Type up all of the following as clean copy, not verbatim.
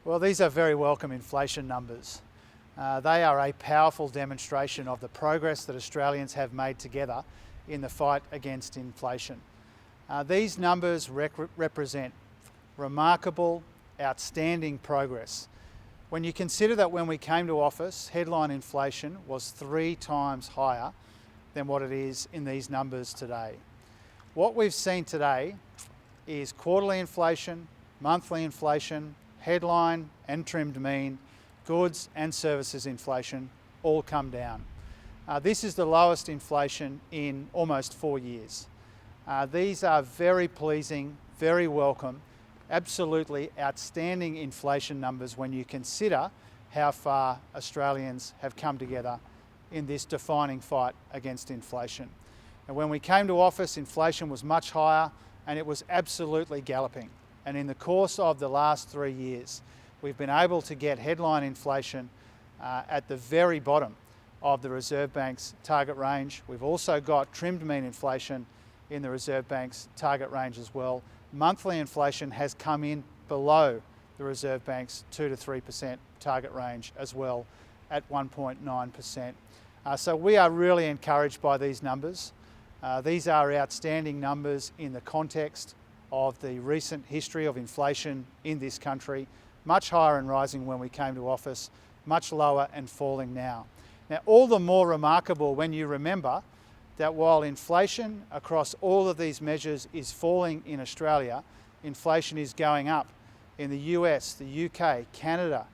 Well, these are very welcome inflation numbers. They are a powerful demonstration of the progress that Australians have made together in the fight against inflation. These numbers represent remarkable, outstanding progress. When you consider that when we came to office, headline inflation was 3 times higher than what it is in these numbers today. What we've seen today is quarterly inflation, monthly inflation, headline and trimmed mean, goods and services inflation all come down. This is the lowest inflation in almost 4 years. These are very pleasing, very welcome, absolutely outstanding inflation numbers when you consider how far Australians have come together in this defining fight against inflation. And when we came to office, inflation was much higher and it was absolutely galloping. And in the course of the last 3 years, we've been able to get headline inflation at the very bottom of the Reserve Bank's target range. We've also got trimmed mean inflation in the Reserve Bank's target range as well. Monthly inflation has come in below the Reserve Bank's 2 to 3% target range as well at 1.9%. So we are really encouraged by these numbers. These are outstanding numbers in the context of the recent history of inflation in this country, much higher and rising when we came to office, much lower and falling now. Now, all the more remarkable when you remember that while inflation across all of these measures is falling in Australia, inflation is going up in the US, the UK, Canada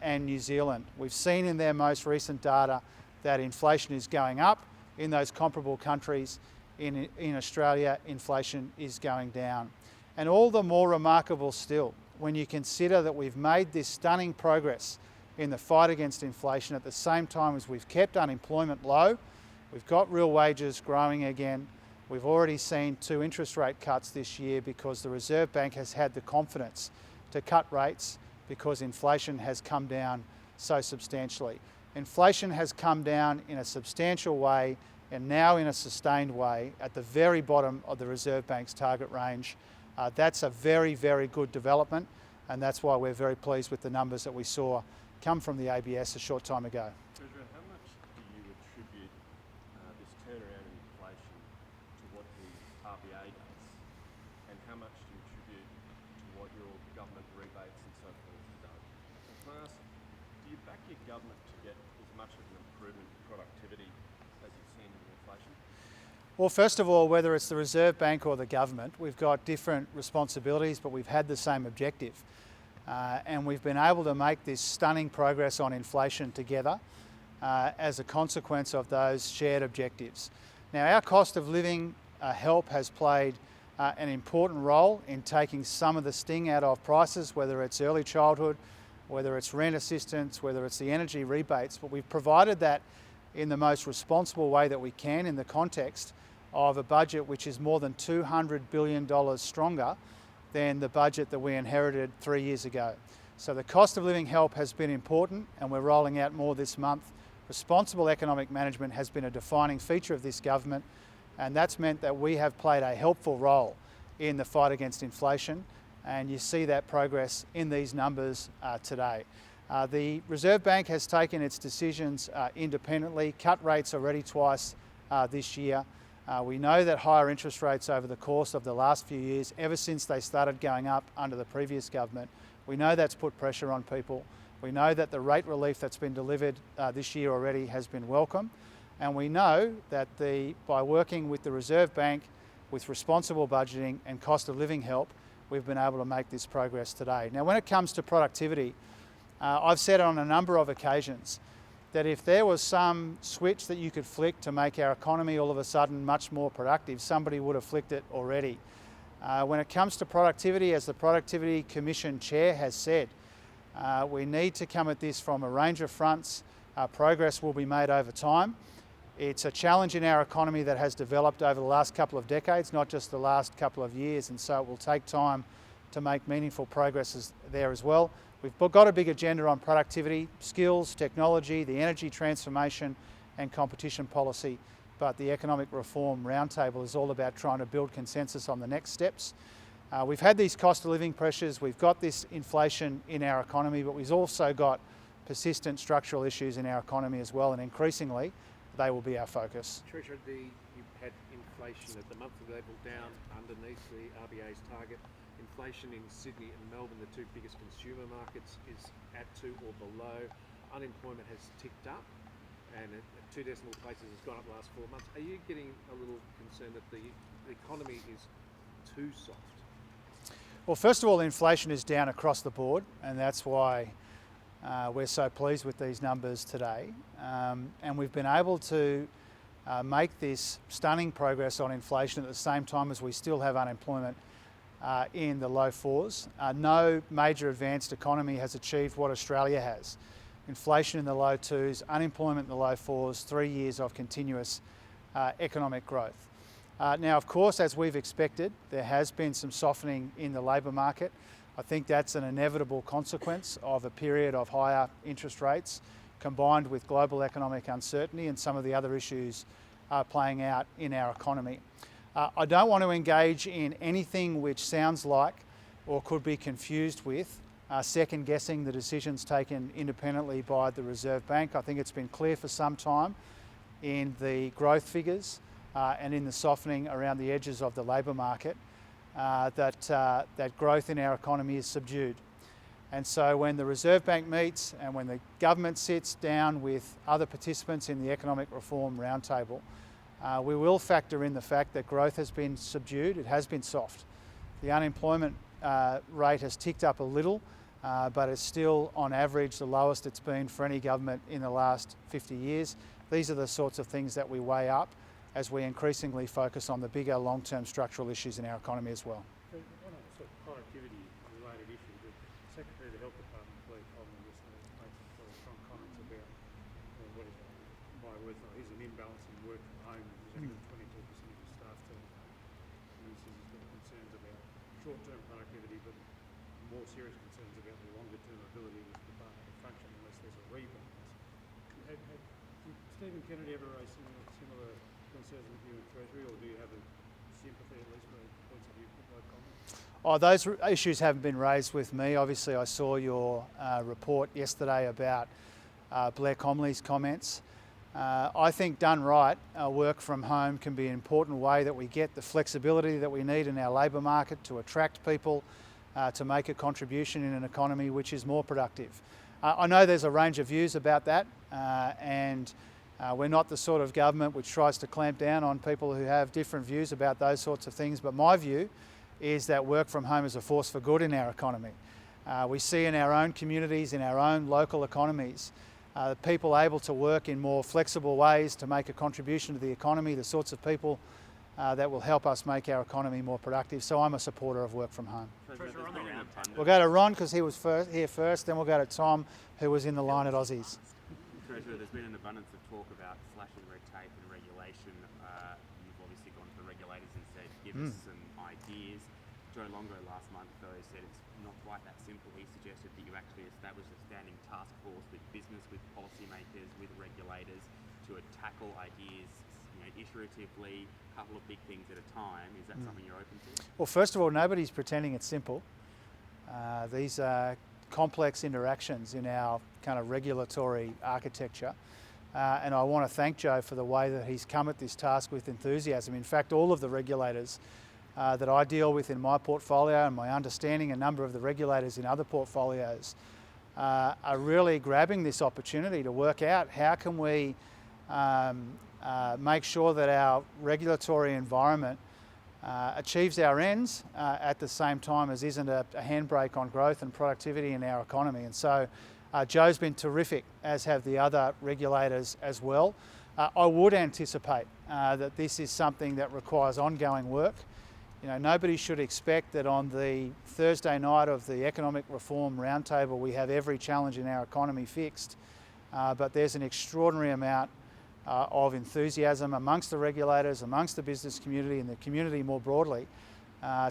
and New Zealand. We've seen in their most recent data that inflation is going up in those comparable countries. In Australia, inflation is going down. And all the more remarkable still when you consider that we've made this stunning progress in the fight against inflation at the same time as we've kept unemployment low, we've got real wages growing again. We've already seen 2 interest rate cuts this year because the Reserve Bank has had the confidence to cut rates because inflation has come down so substantially. Inflation has come down in a substantial way and now in a sustained way at the very bottom of the Reserve Bank's target range. That's a very, very good development, and that's why we're very pleased with the numbers that we saw come from the ABS a short time ago. Treasurer, how much do you attribute this turnaround in inflation to what the RBA does, and how much do you attribute to what your government rebates and so forth have done? And can I ask, do you back your government to get as much of an improvement in productivity as you've seen in inflation? Well, first of all, whether it's the Reserve Bank or the government, we've got different responsibilities, but we've had the same objective. And we've been able to make this stunning progress on inflation together as a consequence of those shared objectives. Now, our cost of living help has played an important role in taking some of the sting out of prices, whether it's early childhood, whether it's rent assistance, whether it's the energy rebates, but we've provided that in the most responsible way that we can in the context of a budget which is more than $200 billion stronger than the budget that we inherited 3 years ago. So the cost of living help has been important, and we're rolling out more this month. Responsible economic management has been a defining feature of this government, and that's meant that we have played a helpful role in the fight against inflation, and you see that progress in these numbers today. The Reserve Bank has taken its decisions independently, cut rates already twice this year. We know that higher interest rates over the course of the last few years, ever since they started going up under the previous government, we know that's put pressure on people. We know that the rate relief that's been delivered this year already has been welcome. And we know that by working with the Reserve Bank, with responsible budgeting and cost of living help, we've been able to make this progress today. Now, when it comes to productivity, I've said on a number of occasions that if there was some switch that you could flick to make our economy all of a sudden much more productive, somebody would have flicked it already. When it comes to productivity, as the Productivity Commission Chair has said, we need to come at this from a range of fronts. Progress will be made over time. It's a challenge in our economy that has developed over the last couple of decades, not just the last couple of years, and so it will take time to make meaningful progress there as well. We've got a big agenda on productivity, skills, technology, the energy transformation and competition policy, but the Economic Reform Roundtable is all about trying to build consensus on the next steps. We've had these cost of living pressures, we've got this inflation in our economy, but we've also got persistent structural issues in our economy as well, and increasingly they will be our focus. Treasurer, you've had inflation at the monthly level down underneath the RBA's target. Inflation in Sydney and Melbourne, the two biggest consumer markets, is at 2 or below. Unemployment has ticked up and at 2 decimal places has gone up the last 4 months. Are you getting a little concerned that the economy is too soft? Well, first of all, inflation is down across the board, and that's why we're so pleased with these numbers today. And we've been able to make this stunning progress on inflation at the same time as we still have unemployment in the low 4s. No major advanced economy has achieved what Australia has. Inflation in the low 2s, unemployment in the low 4s, 3 years of continuous economic growth. Now, of course, as we've expected, there has been some softening in the labour market. I think that's an inevitable consequence of a period of higher interest rates combined with global economic uncertainty and some of the other issues playing out in our economy. I don't want to engage in anything which sounds like or could be confused with second guessing the decisions taken independently by the Reserve Bank. I think it's been clear for some time in the growth figures and in the softening around the edges of the labour market that growth in our economy is subdued. And so when the Reserve Bank meets and when the government sits down with other participants in the Economic Reform Roundtable, we will factor in the fact that growth has been subdued, it has been soft. The unemployment rate has ticked up a little, but it's still on average the lowest it's been for any government in the last 50 years. These are the sorts of things that we weigh up as we increasingly focus on the bigger long-term structural issues in our economy as well. One other sort of productivity-related issue, the Secretary of the Health Department, Blair Chalmers, made some sort of strong comments about what is it, my words, here's an imbalance in work from home. There's only 22% of the staff turn up. And he says he's got concerns about short-term productivity, but more serious concerns about the longer-term ability of the department to function unless there's a rebalance. Did Stephen Kennedy ever raise similar concerns with you in Treasury, or do you have a sympathy at least for the points of view by comments? Oh, those issues haven't been raised with me. Obviously, I saw your report yesterday about Blair Comley's comments. I think done right, work from home can be an important way that we get the flexibility that we need in our labour market to attract people to make a contribution in an economy which is more productive. I know there's a range of views about that, and we're not the sort of government which tries to clamp down on people who have different views about those sorts of things, but my view is that work from home is a force for good in our economy. We see in our own communities, in our own local economies, people able to work in more flexible ways to make a contribution to the economy, the sorts of people that will help us make our economy more productive. So I'm a supporter of work from home. We'll go to Ron because he was here first, then we'll go to Tom, who was in the line at Aussies. Treasurer, there's been an abundance of talk about slashing red tape and regulation. You've obviously gone to the regulators and said, give us some ideas. Joe Longo last month, though, said it's not quite that simple. He suggested that you actually establish a standing task force with business, with policymakers, with regulators to tackle ideas, iteratively, a couple of big things at a time. Is that something you're open to? Well, first of all, nobody's pretending it's simple. These are complex interactions in our kind of regulatory architecture. And I want to thank Joe for the way that he's come at this task with enthusiasm. In fact, all of the regulators that I deal with in my portfolio, and my understanding a number of the regulators in other portfolios, are really grabbing this opportunity to work out how can we make sure that our regulatory environment achieves our ends at the same time as isn't a handbrake on growth and productivity in our economy. And so Joe's been terrific, as have the other regulators as well. I would anticipate that this is something that requires ongoing work. Nobody should expect that on the Thursday night of the Economic Reform Roundtable we have every challenge in our economy fixed, but there's an extraordinary amount of enthusiasm amongst the regulators, amongst the business community and the community more broadly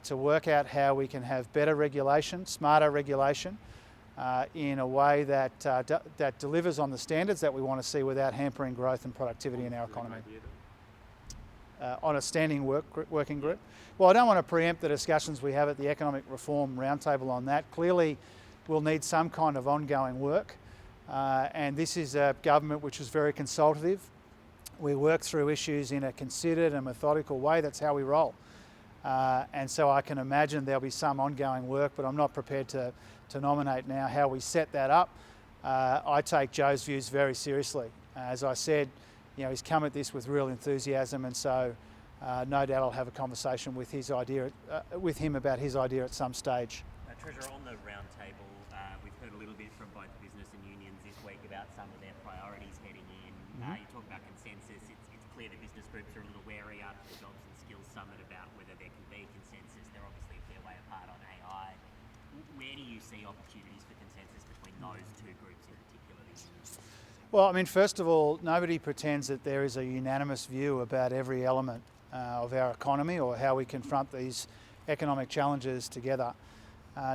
to work out how we can have better regulation, smarter regulation, in a way that that delivers on the standards that we want to see without hampering growth and productivity in our economy. on a standing working group? Well, I don't want to preempt the discussions we have at the Economic Reform Roundtable on that. Clearly, we'll need some kind of ongoing work, and this is a government which is very consultative. We work through issues in a considered and methodical way. That's how we roll. And so I can imagine there'll be some ongoing work, but I'm not prepared to nominate now how we set that up. I take Joe's views very seriously. As I said, he's come at this with real enthusiasm, and so no doubt I'll have a conversation with him about his idea at some stage. Treasurer, on the roundtable, we've heard a little bit from both business and unions this week about some of their priorities heading in. You talk about consensus. It's clear the business groups are a little wary after the Jobs and Skills Summit about whether there can be consensus. They're obviously a fair way apart on AI. Where do you see opportunities for consensus between those two groups in particular? Well, I mean, first of all, nobody pretends that there is a unanimous view about every element of our economy or how we confront these economic challenges together.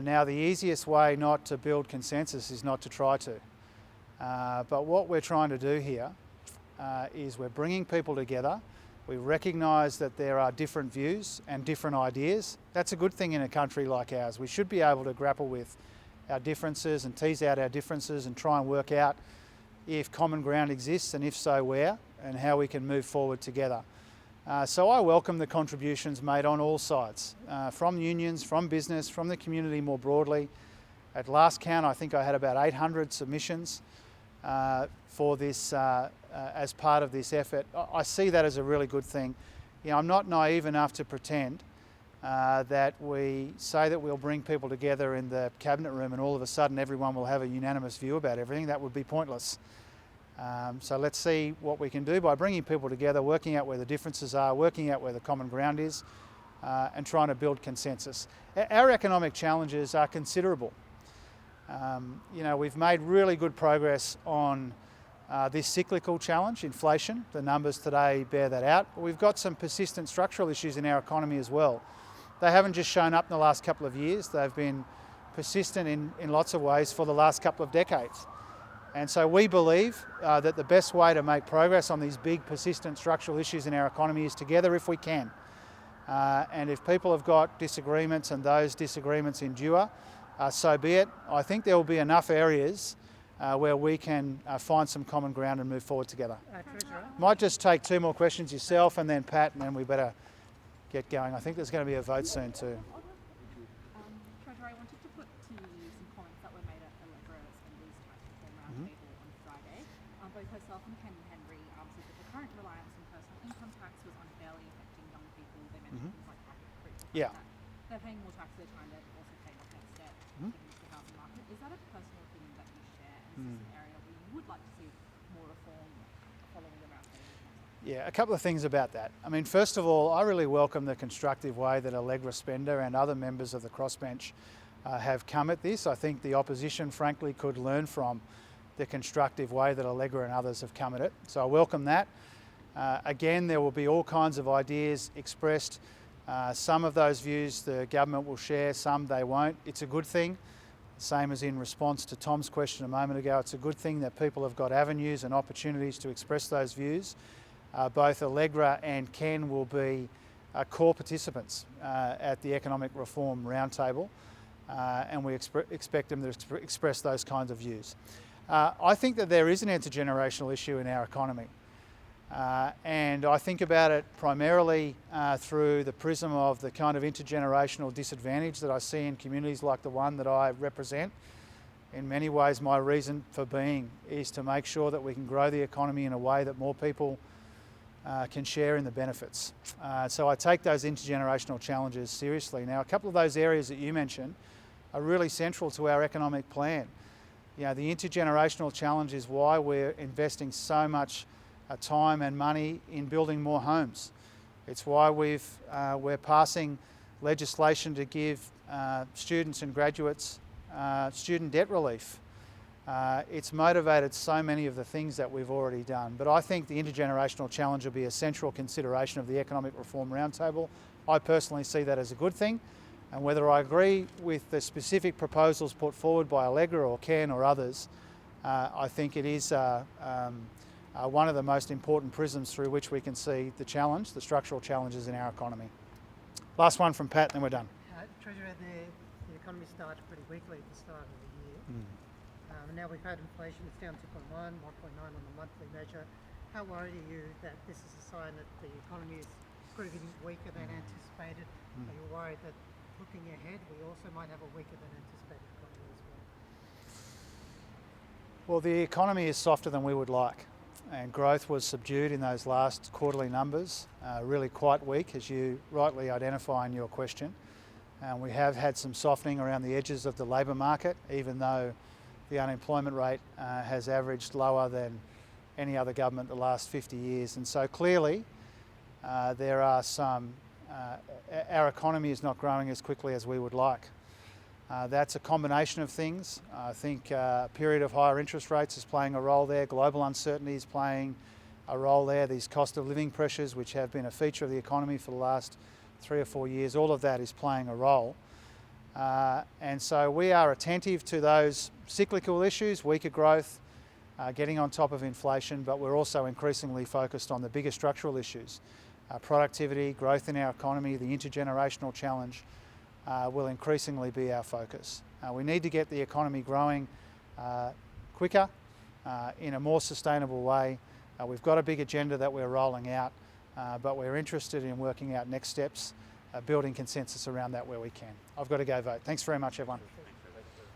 Now, the easiest way not to build consensus is not to try to. But what we're trying to do here is we're bringing people together. We recognise that there are different views and different ideas. That's a good thing in a country like ours. We should be able to grapple with our differences and tease out our differences and try and work out if common ground exists, and if so, where, and how we can move forward together. So I welcome the contributions made on all sides, from unions, from business, from the community more broadly. At last count, I think I had about 800 submissions for this as part of this effort. I see that as a really good thing. I'm not naive enough to pretend that we say that we'll bring people together in the cabinet room and all of a sudden everyone will have a unanimous view about everything. That would be pointless. So let's see what we can do by bringing people together, working out where the differences are, working out where the common ground is, and trying to build consensus. Our economic challenges are considerable. We've made really good progress on this cyclical challenge, inflation. The numbers today bear that out. But we've got some persistent structural issues in our economy as well. They haven't just shown up in the last couple of years. They've been persistent in lots of ways for the last couple of decades. And so we believe that the best way to make progress on these big persistent structural issues in our economy is together if we can. And if people have got disagreements and those disagreements endure, so be it. I think there will be enough areas where we can find some common ground and move forward together. Might just take two more questions, yourself and then Pat, and then we better get going. I think there's going to be a vote soon too. Treasurer, I wanted to put to you some comments that were made at the Labor Government's tax reform roundtable on Friday. Both herself and Ken Henry said that the current reliance on personal income tax was unfairly affecting young people. They mentioned things like market creep. Yeah. They're paying more tax, they're trying to also pay off their debt against the housing market. Is that a personal opinion that you share? And is this an area where you would like to see more reform following the roundtable? Yeah, a couple of things about that. I mean, first of all, I really welcome the constructive way that Allegra Spender and other members of the crossbench have come at this. I think the opposition, frankly, could learn from the constructive way that Allegra and others have come at it. So I welcome that. Again, there will be all kinds of ideas expressed. Some of those views the government will share, some they won't. It's a good thing. Same as in response to Tom's question a moment ago, it's a good thing that people have got avenues and opportunities to express those views. Both Allegra and Ken will be core participants at the Economic Reform Roundtable, and we expect them to express those kinds of views. I think that there is an intergenerational issue in our economy, and I think about it primarily through the prism of the kind of intergenerational disadvantage that I see in communities like the one that I represent. In many ways, my reason for being is to make sure that we can grow the economy in a way that more people can share in the benefits. So I take those intergenerational challenges seriously. Now, a couple of those areas that you mentioned are really central to our economic plan. The intergenerational challenge is why we're investing so much time and money in building more homes. It's why we're passing legislation to give students and graduates student debt relief. It's motivated so many of the things that we've already done. But I think the intergenerational challenge will be a central consideration of the Economic Reform Roundtable. I personally see that as a good thing. And whether I agree with the specific proposals put forward by Allegra or Ken or others, I think it is one of the most important prisms through which we can see the challenge, the structural challenges in our economy. Last one from Pat, then we're done. Treasurer, the economy started pretty weakly at the start of the year. And now we've had inflation, it's down 2.1, 1.9 on the monthly measure. How worried are you that this is a sign that the economy is proving weaker than anticipated? Are you worried that looking ahead, we also might have a weaker than anticipated economy as well? Well, the economy is softer than we would like, and growth was subdued in those last quarterly numbers, really quite weak, as you rightly identify in your question. We have had some softening around the edges of the labour market, even though the unemployment rate has averaged lower than any other government the last 50 years. And so clearly there are our economy is not growing as quickly as we would like. That's a combination of things. I think a period of higher interest rates is playing a role there. Global uncertainty is playing a role there. These cost of living pressures, which have been a feature of the economy for the last 3 or 4 years, all of that is playing a role. And so we are attentive to those cyclical issues, weaker growth, getting on top of inflation, but we're also increasingly focused on the bigger structural issues. Productivity, growth in our economy, the intergenerational challenge will increasingly be our focus. We need to get the economy growing quicker, in a more sustainable way. We've got a big agenda that we're rolling out, but we're interested in working out next steps, building consensus around that where we can. I've got to go vote. Thanks very much, everyone.